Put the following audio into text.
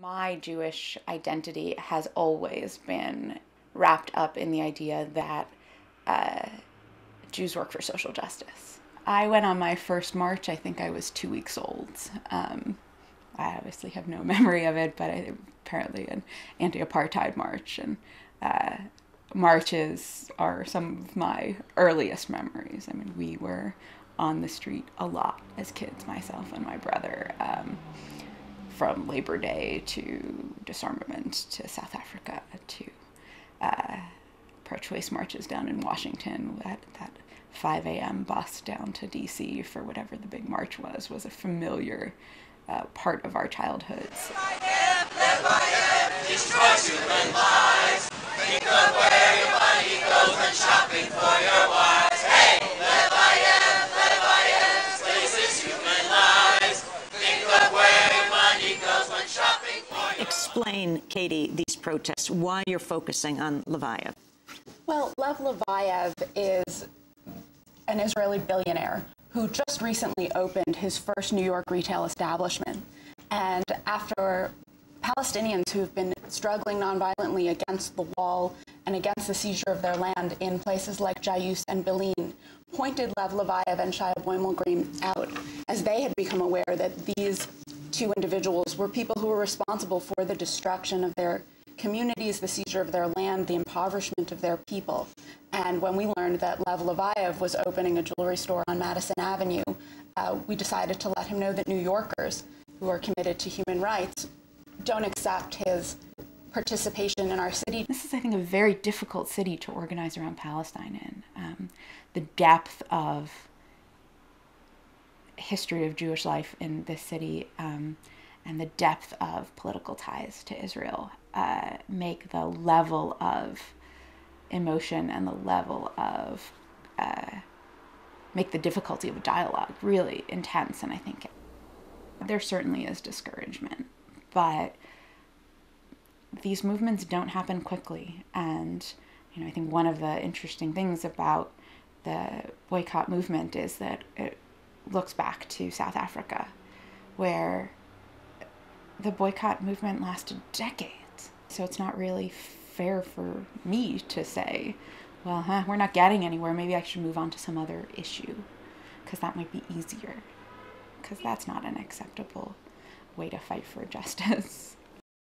My Jewish identity has always been wrapped up in the idea that Jews work for social justice. I went on my first march, I think I was 2 weeks old. I obviously have no memory of it, but apparently an anti-apartheid march. And marches are some of my earliest memories. I mean, we were on the street a lot as kids, myself and my brother, from Labor Day to disarmament to South Africa to pro-choice marches down in Washington. That 5 a.m. bus down to D.C. for whatever the big march was a familiar part of our childhoods. Lev Leviev destroys human lives. Think of where your money goes when shopping for your wives. Hey, Lev Leviev places human lives. Think of where your money goes when shopping for your wives. Explain, Katie, these protests, why you're focusing on Leviev. Well, Lev Leviev is an Israeli billionaire who just recently opened his first New York retail establishment. And after Palestinians who've been struggling nonviolently against the wall and against the seizure of their land in places like Jayus and Bilin pointed Lev Leviev and Shia Boimelgreen out as they had become aware that these two individuals were people who were responsible for the destruction of their communities, the seizure of their land, the impoverishment of their people. And when we learned that Lev Leviev was opening a jewelry store on Madison Avenue, we decided to let him know that New Yorkers who are committed to human rights don't accept his participation in our city. This is, I think, a very difficult city to organize around Palestine in. The depth of history of Jewish life in this city and the depth of political ties to Israel make the level of emotion and the level of make the difficulty of a dialogue really intense. And I think there certainly is discouragement, but these movements don't happen quickly. And I think one of the interesting things about the boycott movement is that it looks back to South Africa, where the boycott movement lasted decades. So it's not really fair for me to say, well, we're not getting anywhere, maybe I should move on to some other issue, because that might be easier, because that's not an acceptable way to fight for justice.